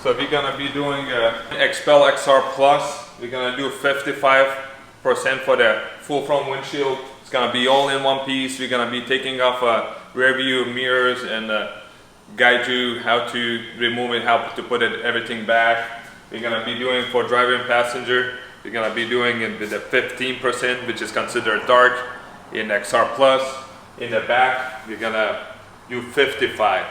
So we're gonna be doing Xpel XR Plus. We're gonna do 55% for the full front windshield. It's gonna be all in one piece. We're gonna be taking off rear view mirrors and guide you how to remove it, how to put it everything back. We're gonna be doing for driver and passenger. We're gonna be doing it with the 15%, which is considered dark in XR Plus. In the back, we're gonna do 55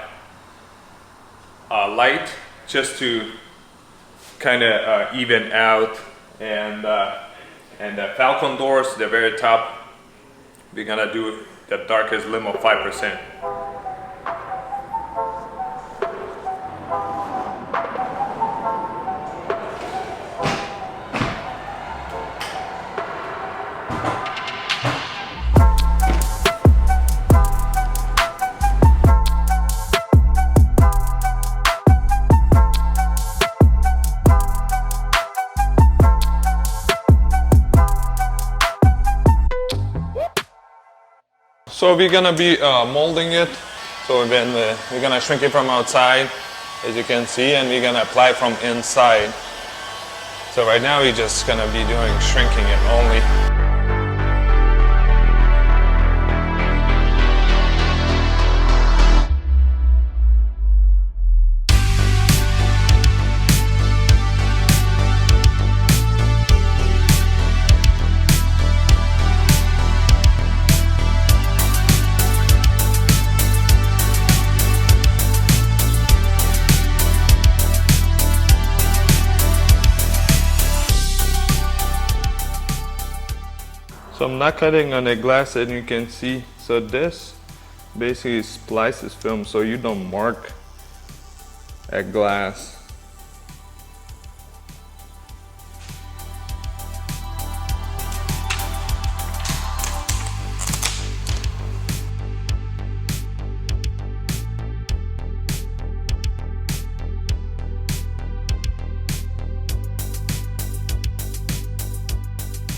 light, just to kind of even out. And the Falcon doors, the very top, we're gonna do the darkest limb of 5%. So we're gonna be molding it. So we're gonna shrink it from outside, as you can see, and we're gonna apply from inside. So right now we're just gonna be doing shrinking it only. So I'm not cutting on the glass, and you can see, so this basically splices film so you don't mark a glass.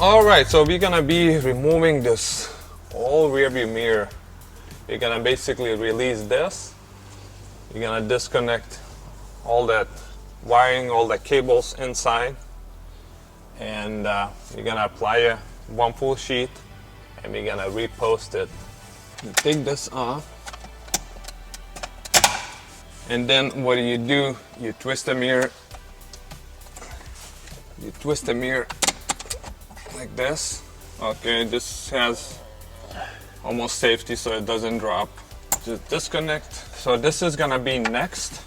Alright, so we're gonna be removing this whole rear view mirror. You're gonna basically release this. You're gonna disconnect all that wiring, all the cables inside, and you're gonna apply one full sheet, and we're gonna repost it. You take this off, and then what you do, you twist the mirror. You twist the mirror like this. Okay, this has almost safety so it doesn't drop. Just disconnect. So this is gonna be next.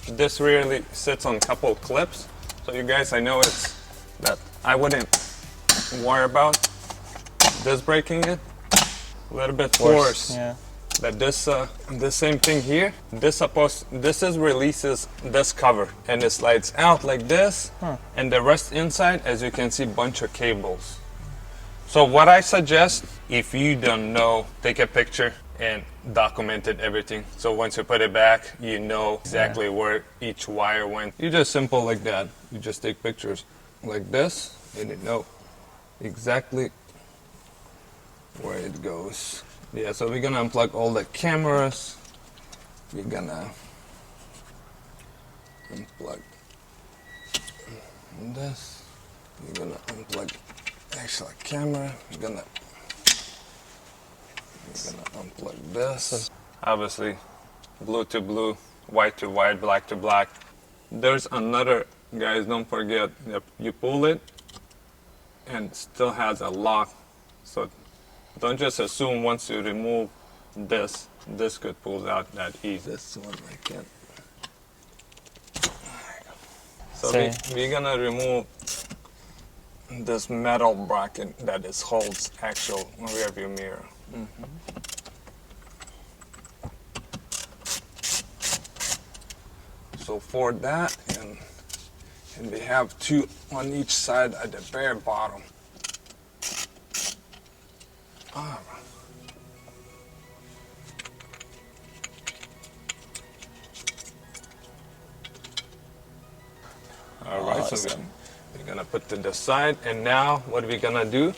This really sits on a couple clips. So you guys, I know it's that I wouldn't worry about this breaking it. A little bit force. Yeah. That this same thing here, this releases this cover, and it slides out like this, and the rest inside, as you can see, bunch of cables. So what I suggest, if you don't know, take a picture and document it, everything. So once you put it back, you know exactly where each wire went. You just simple like that. You just take pictures like this, and you know exactly where it goes. Yeah, so we're gonna unplug all the cameras. We're gonna unplug this. We're gonna unplug actual camera. We're gonna unplug this. Obviously, blue to blue, white to white, black to black. There's another, guys, don't forget, you pull it and it still has a lock. So don't just assume once you remove this could pull out that easy. This one I can't. So we're gonna remove this metal bracket that holds actual rear view mirror. So for that, and we have two on each side at the very bottom. All right, so we're gonna put to the side, and now what we're gonna do,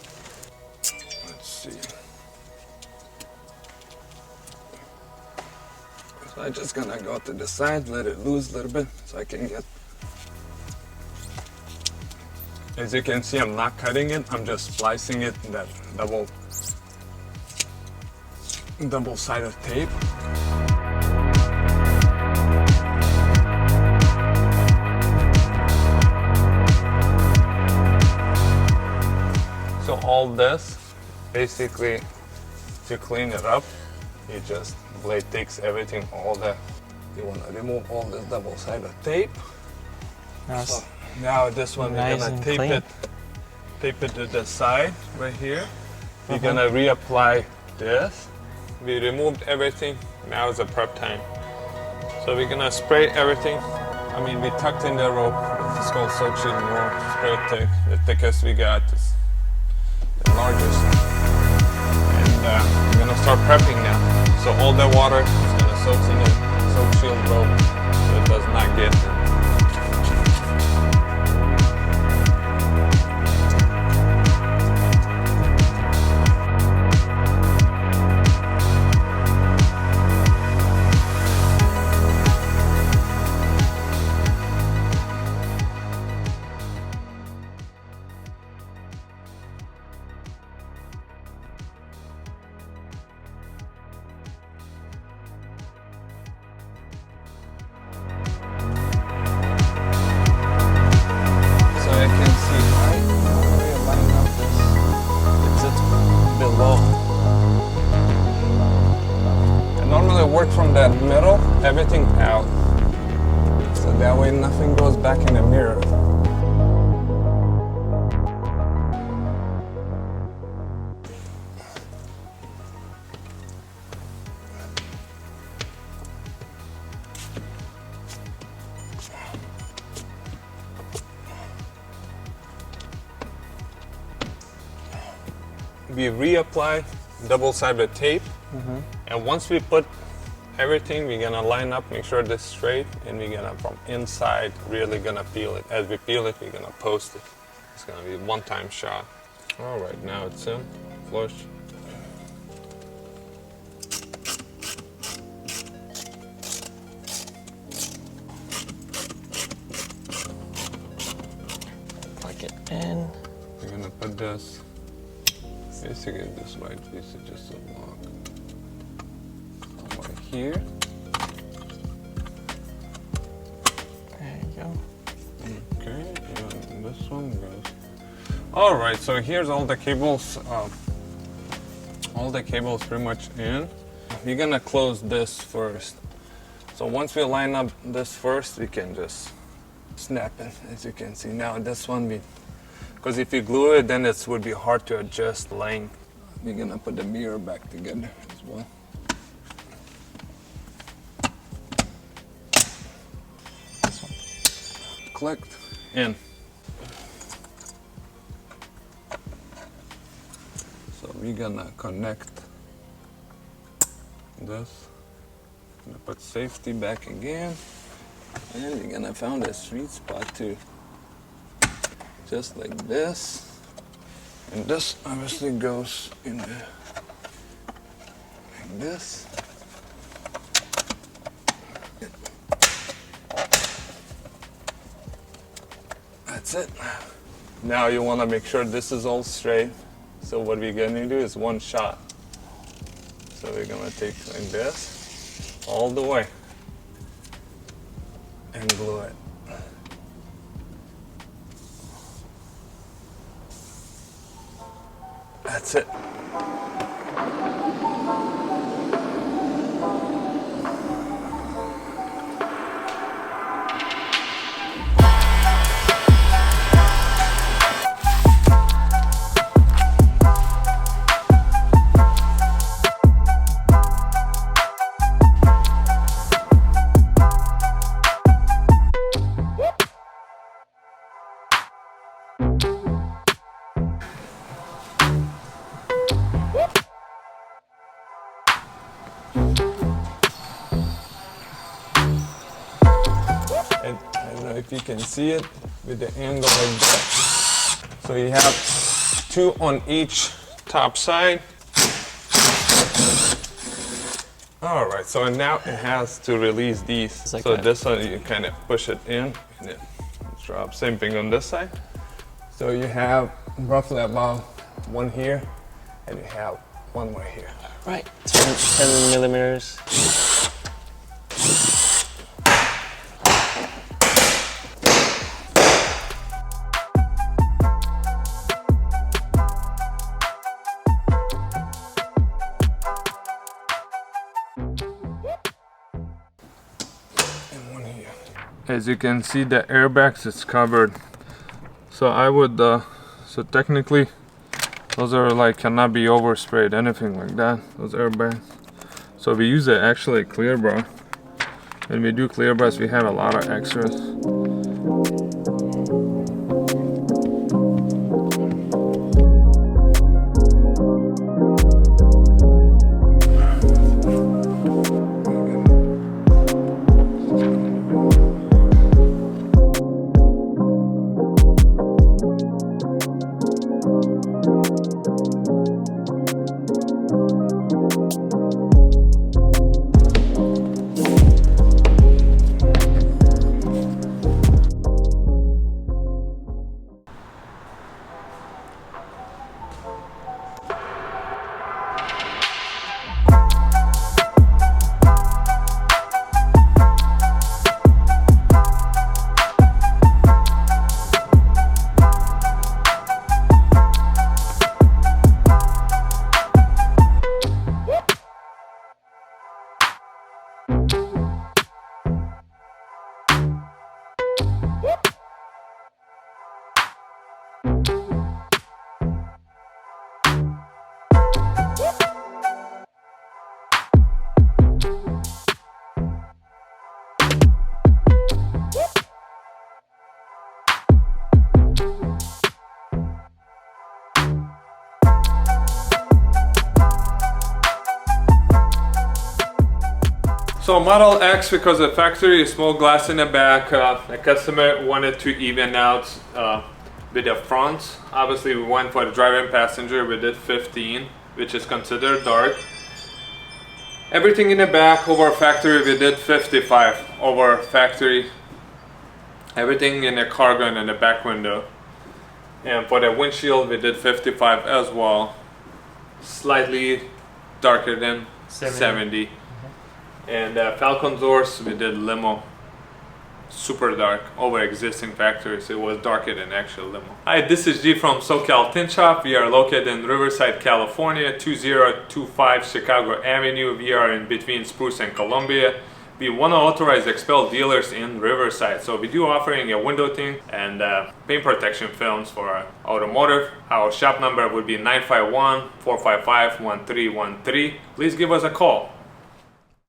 let's see. So I'm just gonna go to the side, let it loose a little bit so I can get As you can see, I'm not cutting it, I'm just splicing it in that double-sided tape. So all this, basically, to clean it up, you just, blade takes everything, all that. You want to remove all this double-sided tape. Nice. So now this one, Nice we're gonna and tape clean. it to the side right here. We're gonna reapply this. We removed everything. Now is the prep time. So we're gonna spray everything. I mean, we tucked in the rope. It's called soak shield rope. Spray it thick. The thickest we got is the largest. And we're gonna start prepping now. So all the water is gonna soak in the soak shield rope, so it does not get in. Work from that middle, everything out. So that way nothing goes back in the mirror. We reapply double-sided tape, and once we put everything, we're gonna line up, make sure this is straight, and we're gonna from inside really gonna peel it. As we peel it, we're gonna post it. It's gonna be a one-time shot. All right, now it's in, flush. Plug it in. We're gonna put this, basically this white piece is just a block. Right here. There you go. Okay, and this one goes. All right, so here's all the cables. All the cables pretty much in. We're gonna close this first. So once we line up this first, we can just snap it, as you can see. Now this one, because if you glue it, then it would be hard to adjust length. We're gonna put the mirror back together as well. Clicked in. So we're gonna connect this. Gonna put safety back again, and we're gonna find a sweet spot too. Just like this, and this obviously goes in there like this. That's it. Now you want to make sure this is all straight. So what we're going to do is one shot. So we're going to take like this all the way and glue it. That's it. And I don't know if you can see it with the angle like that. So you have two on each top side. All right, so now it has to release these. Like so that. this one you kind of push it in and it drops. Same thing on this side. So you have roughly about one here, and you have one more here. Right, 10 millimeters. And one here. As you can see, the airbags is covered. So I would, so technically, those are like cannot be oversprayed, anything like that. Those airbags. So we use actually clear bar. When we do clear bars, we have a lot of extras. So Model X, because the factory is small glass in the back, the customer wanted to even out with the front. Obviously we went for the driver and passenger, we did 15, which is considered dark. Everything in the back over factory we did 55 over factory. Everything in the cargo and in the back window. And for the windshield we did 55 as well. Slightly darker than 70. And Falcon doors we did limo, super dark over existing factories. It was darker than actual limo. Hi, this is G from SoCal Tint Shop. We are located in Riverside, California, 2025 Chicago Avenue. We are in between Spruce and Columbia. We want to authorize Xpel dealers in Riverside. So we do offering a window tint and paint protection films for automotive. Our shop number would be 951-455-1313. Please give us a call.